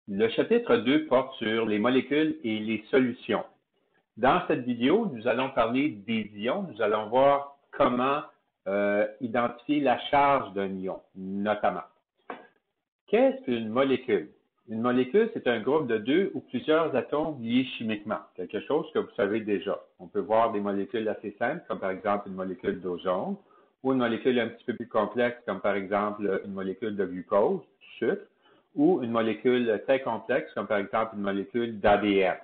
Le chapitre 2 porte sur les molécules et les solutions. Dans cette vidéo, nous allons parler des ions. Nous allons voir comment identifier la charge d'un ion, notamment. Qu'est-ce qu'une molécule? Une molécule, c'est un groupe de deux ou plusieurs atomes liés chimiquement, quelque chose que vous savez déjà. On peut voir des molécules assez simples, comme par exemple une molécule d'ozone, ou une molécule un petit peu plus complexe, comme par exemple une molécule de glucose, sucre, ou une molécule très complexe, comme par exemple une molécule d'ADN.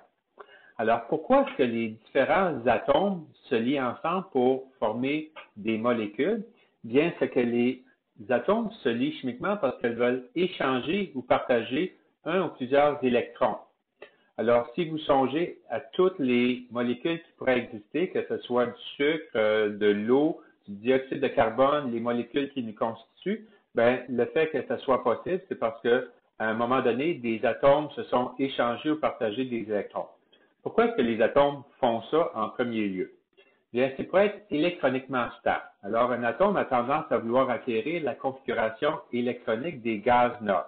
Alors, pourquoi est-ce que les différents atomes se lient ensemble pour former des molécules? Bien, c'est que les atomes se lient chimiquement parce qu'elles veulent échanger ou partager un ou plusieurs électrons. Alors, si vous songez à toutes les molécules qui pourraient exister, que ce soit du sucre, de l'eau, du dioxyde de carbone, les molécules qui nous constituent, ben, le fait que ça soit possible, c'est parce que à un moment donné, des atomes se sont échangés ou partagés des électrons. Pourquoi est-ce que les atomes font ça en premier lieu? Bien, c'est pour être électroniquement stable. Alors, un atome a tendance à vouloir acquérir la configuration électronique des gaz nobles.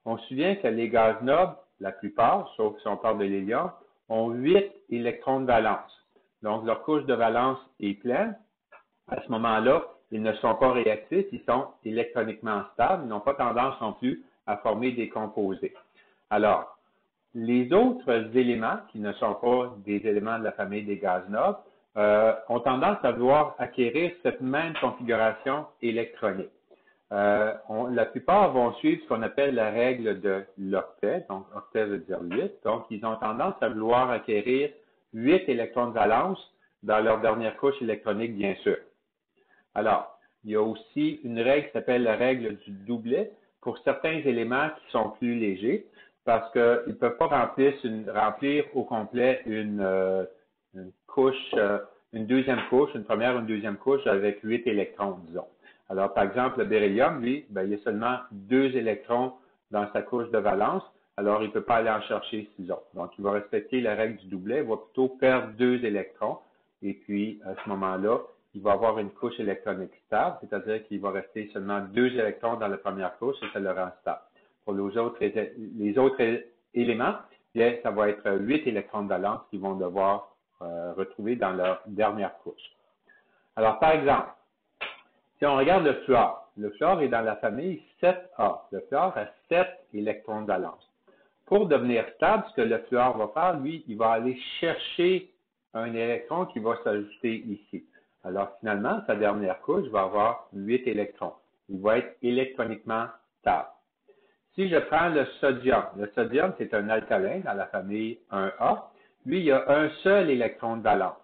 On se souvient que les gaz nobles, la plupart, sauf si on parle de l'hélium, ont 8 électrons de valence. Donc, leur couche de valence est pleine. À ce moment-là, ils ne sont pas réactifs, ils sont électroniquement stables, ils n'ont pas tendance non plus à former des composés. Alors, les autres éléments, qui ne sont pas des éléments de la famille des gaz nobles, ont tendance à vouloir acquérir cette même configuration électronique. La plupart vont suivre ce qu'on appelle la règle de l'octet, donc octet veut dire 8, donc ils ont tendance à vouloir acquérir 8 électrons de valence dans leur dernière couche électronique, bien sûr. Alors, il y a aussi une règle qui s'appelle la règle du doublet pour certains éléments qui sont plus légers, parce qu'ils ne peuvent pas remplir au complet une couche, une deuxième couche, une première ou une deuxième couche avec 8 électrons, disons. Alors, par exemple, le beryllium, lui, ben, il y a seulement 2 électrons dans sa couche de valence, alors il ne peut pas aller en chercher 6 autres. Donc, il va respecter la règle du doublet, il va plutôt perdre 2 électrons, et puis, à ce moment-là, il va avoir une couche électronique stable, c'est-à-dire qu'il va rester seulement 2 électrons dans la première couche et ça le rend stable. Pour les autres éléments, bien, ça va être 8 électrons de valence qu'ils vont devoir retrouver dans leur dernière couche. Alors, par exemple, si on regarde le fluor est dans la famille 7A. Le fluor a 7 électrons de valence. Pour devenir stable, ce que le fluor va faire, lui, il va aller chercher un électron qui va s'ajouter ici. Alors, finalement, sa dernière couche va avoir 8 électrons. Il va être électroniquement stable. Si je prends le sodium c'est un alcalin dans la famille 1A. Lui, il a un seul électron de valence.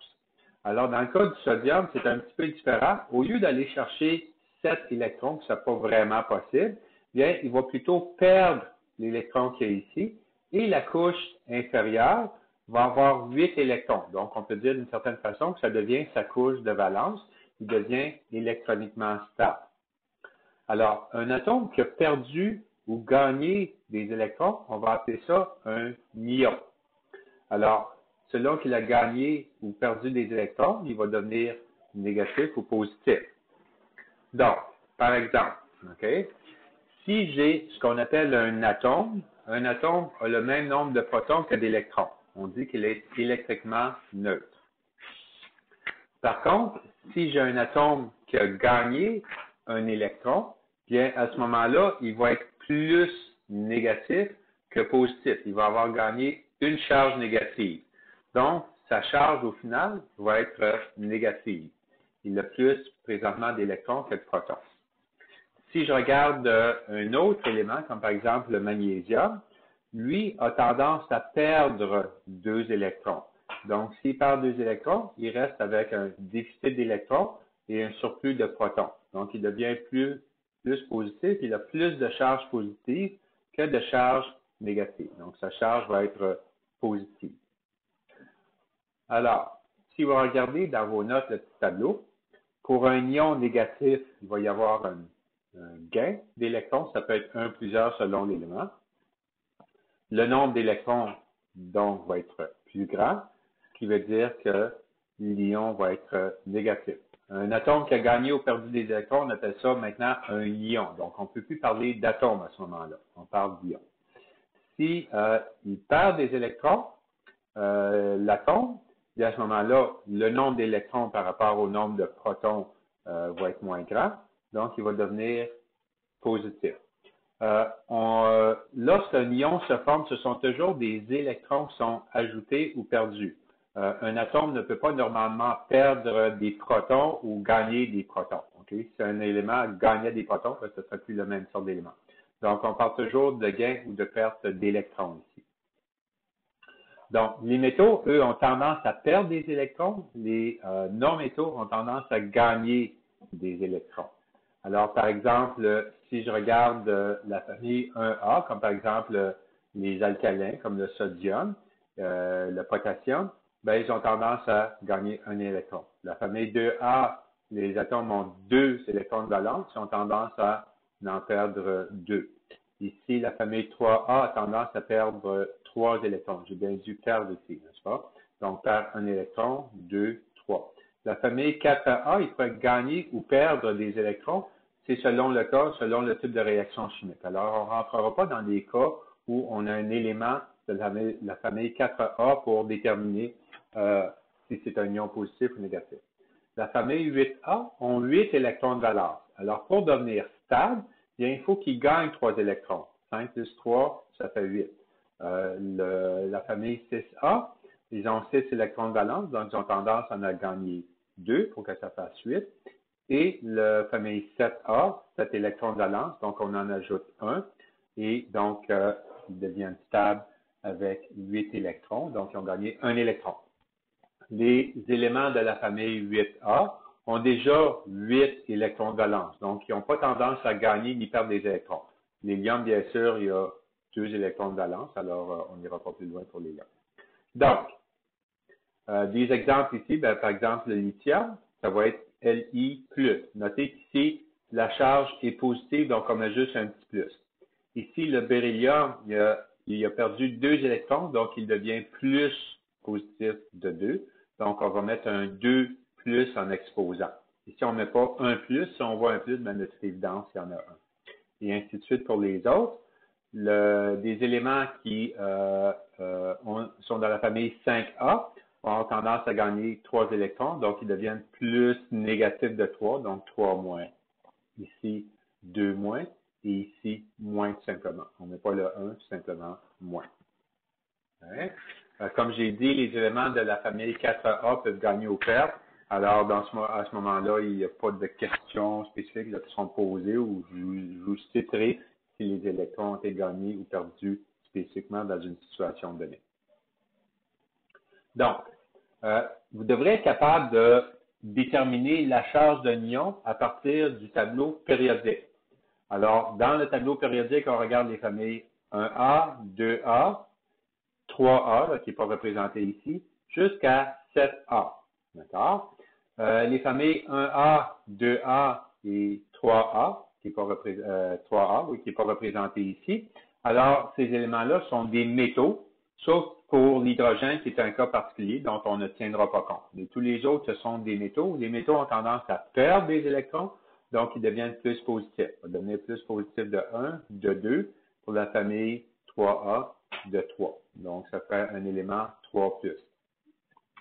Alors, dans le cas du sodium, c'est un petit peu différent. Au lieu d'aller chercher 7 électrons, ce n'est pas vraiment possible, bien, il va plutôt perdre l'électron qui est ici, et la couche inférieure va avoir 8 électrons. Donc, on peut dire d'une certaine façon que ça devient sa couche de valence, il devient électroniquement stable. Alors, un atome qui a perdu ou gagné des électrons, on va appeler ça un ion. Alors, selon qu'il a gagné ou perdu des électrons, il va devenir négatif ou positif. Donc, par exemple, si j'ai ce qu'on appelle un atome a le même nombre de protons que d'électrons. On dit qu'il est électriquement neutre. Par contre, si j'ai un atome qui a gagné un électron, bien, à ce moment-là, il va être plus négatif que positif. Il va avoir gagné une charge négative. Donc, sa charge, au final, va être négative. Il a plus, présentement, d'électrons que de protons. Si je regarde un autre élément, comme par exemple le magnésium, lui a tendance à perdre 2 électrons. Donc, s'il perd 2 électrons, il reste avec un déficit d'électrons et un surplus de protons. Donc, il devient plus positif, il a plus de charge positive que de charge négative. Donc, sa charge va être positive. Alors, si vous regardez dans vos notes le petit tableau, pour un ion négatif, il va y avoir un gain d'électrons, ça peut être un ou plusieurs selon l'élément. Le nombre d'électrons, donc, va être plus grand, ce qui veut dire que l'ion va être négatif. Un atome qui a gagné ou perdu des électrons, on appelle ça maintenant un ion. Donc, on ne peut plus parler d'atome à ce moment-là. On parle d'ion. si il perd des électrons, l'atome, et à ce moment-là, le nombre d'électrons par rapport au nombre de protons va être moins grand, donc il va devenir positif. Lorsqu'un ion se forme, ce sont toujours des électrons qui sont ajoutés ou perdus. Un atome ne peut pas normalement perdre des protons ou gagner des protons. Okay? Si un élément gagnait des protons, ce ne serait plus la même sorte d'élément. Donc, on parle toujours de gain ou de perte d'électrons ici. Donc, les métaux, eux, ont tendance à perdre des électrons. Les non-métaux ont tendance à gagner des électrons. Alors, par exemple, si je regarde la famille 1A, comme par exemple les alcalins, comme le sodium, le potassium, ben, ils ont tendance à gagner un électron. La famille 2A, les atomes ont 2 électrons de valence, ils ont tendance à en perdre 2. Ici, la famille 3A a tendance à perdre 3 électrons. J'ai bien dû perdre ici, n'est-ce pas? Donc, perd un électron, 2, 3. La famille 4A, il peut gagner ou perdre des électrons. C'est selon le cas, selon le type de réaction chimique. Alors, on ne rentrera pas dans des cas où on a un élément de la famille 4A pour déterminer si c'est un ion positif ou négatif. La famille 8A ont 8 électrons de valence. Alors, pour devenir stable, bien, il faut qu'il gagne 3 électrons. 5 plus 3, ça fait 8. La famille 6A, ils ont 6 électrons de valence, donc ils ont tendance à en gagner 2 pour que ça fasse 8. Et la famille 7A, 7 électrons de valence, donc on en ajoute 1. Et donc, ils deviennent stables avec 8 électrons, donc ils ont gagné 1 électron. Les éléments de la famille 8A ont déjà 8 électrons de valence, donc ils n'ont pas tendance à gagner ni perdre des électrons. Les lions, bien sûr, il y a 2 électrons de valence, alors on n'ira pas plus loin pour les lions. Donc, des exemples ici, ben, par exemple, le lithium, ça va être Li+. Notez qu'ici, la charge est positive, donc on a juste un petit plus. Ici, le beryllium, il a perdu 2 électrons, donc il devient plus positif de 2. Donc, on va mettre un 2 plus en exposant. Ici, on ne met pas un plus. Si on voit un plus, ben, de toute évidence, il y en a un. Et ainsi de suite pour les autres. Des éléments qui sont dans la famille 5A ont tendance à gagner 3 électrons, donc ils deviennent plus négatifs de 3, donc 3 moins. Ici, 2 moins, et ici, moins tout simplement. On ne met pas le 1, tout simplement moins. Ouais. Comme j'ai dit, les éléments de la famille 4A peuvent gagner ou perdre. Alors, à ce moment-là, il n'y a pas de questions spécifiques qui sont posées ou je vous citerai si les électrons ont été gagnés ou perdus spécifiquement dans une situation donnée. Donc, vous devrez être capable de déterminer la charge d'un ion à partir du tableau périodique. Alors, dans le tableau périodique, on regarde les familles 1A, 2A, 3A, là, qui n'est pas représenté ici, jusqu'à 7A. D'accord? Les familles 1A, 2A et 3A, qui n'est pas, 3A, oui, qui n'est pas représenté ici. Alors, ces éléments-là sont des métaux, sauf pour l'hydrogène, qui est un cas particulier dont on ne tiendra pas compte. Mais tous les autres, ce sont des métaux. Les métaux ont tendance à perdre des électrons, donc ils deviennent plus positifs. Ils vont devenir plus positifs de 1, de 2, pour la famille 3A, de 3. Donc, ça fait un élément 3+.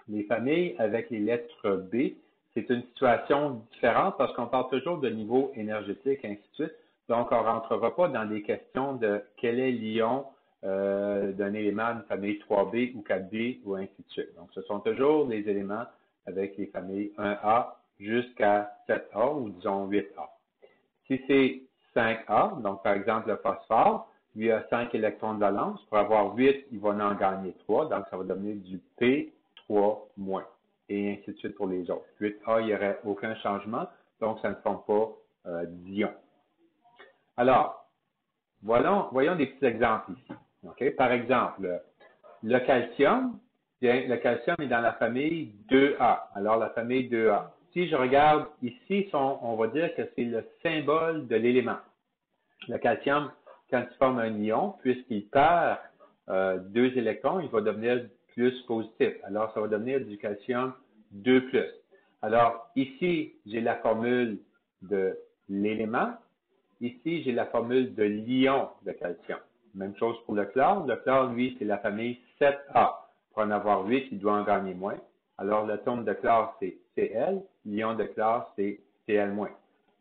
Les familles avec les lettres B, c'est une situation différente parce qu'on parle toujours de niveau énergétique, ainsi de suite. Donc, on ne rentrera pas dans des questions de quel est l'ion d'un élément d'une famille 3B ou 4B ou ainsi de suite. Donc, ce sont toujours des éléments avec les familles 1A jusqu'à 7A ou disons 8A. Si c'est 5A, donc par exemple le phosphore, lui a 5 électrons de valence. Pour avoir 8, il va en gagner 3, donc ça va devenir du P3-. Et ainsi de suite pour les autres. 8A, il n'y aurait aucun changement, donc ça ne forme pas d'ion. Alors, voyons des petits exemples ici. Okay? Par exemple, le calcium, bien, le calcium est dans la famille 2A. Alors, la famille 2A. Si je regarde ici, on va dire que c'est le symbole de l'élément. Le calcium, quand il forme un ion, puisqu'il perd 2 électrons, il va devenir plus positif. Alors, ça va devenir du calcium 2+. Alors, ici, j'ai la formule de l'élément. Ici, j'ai la formule de l'ion de calcium. Même chose pour le chlore. Le chlore, lui, c'est la famille 7A. Pour en avoir 8, il doit en gagner moins. Alors, l'atome de chlore, c'est Cl. L'ion de chlore, c'est Cl-.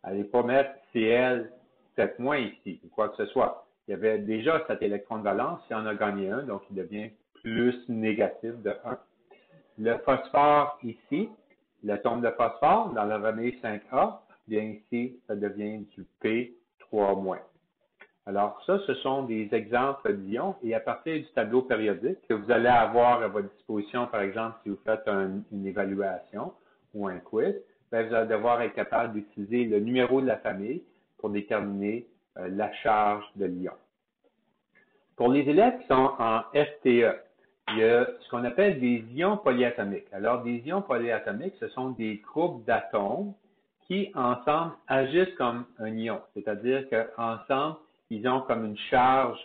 Allez pas mettre Cl 7- ici, ou quoi que ce soit. Il y avait déjà cet électron de valence, il en a gagné un, donc il devient plus négatif de 1. Le phosphore ici, l'atome de phosphore dans la famille 5A, bien ici, ça devient du P3-. Alors ça, ce sont des exemples d'ions et à partir du tableau périodique que vous allez avoir à votre disposition, par exemple, si vous faites une évaluation ou un quiz, bien, vous allez devoir être capable d'utiliser le numéro de la famille pour déterminer la charge de l'ion. Pour les élèves qui sont en STE, il y a ce qu'on appelle des ions polyatomiques. Alors, des ions polyatomiques, ce sont des groupes d'atomes qui, ensemble, agissent comme un ion. C'est-à-dire qu'ensemble, ils ont comme une charge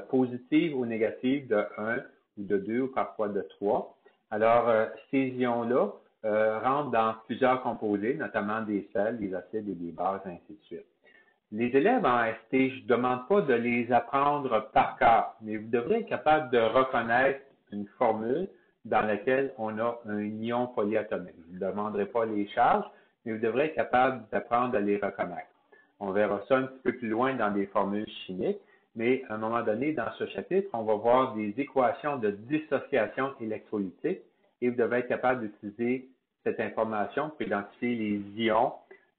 positive ou négative de 1 ou de 2 ou parfois de 3. Alors, ces ions-là rentrent dans plusieurs composés, notamment des sels, des acides et des bases, ainsi de suite. Les élèves en ST, je ne demande pas de les apprendre par cœur, mais vous devrez être capable de reconnaître une formule dans laquelle on a un ion polyatomique. Je ne vous demanderai pas les charges, mais vous devrez être capable d'apprendre à les reconnaître. On verra ça un petit peu plus loin dans des formules chimiques, mais à un moment donné, dans ce chapitre, on va voir des équations de dissociation électrolytique et vous devrez être capable d'utiliser cette information pour identifier les ions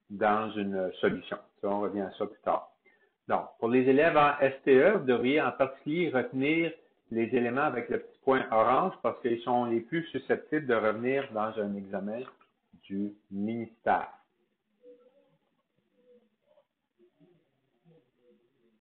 dans une solution. Ça, on revient à ça plus tard. Donc, pour les élèves en STE, vous devriez en particulier retenir les éléments avec le petit point orange parce qu'ils sont les plus susceptibles de revenir dans un examen du ministère.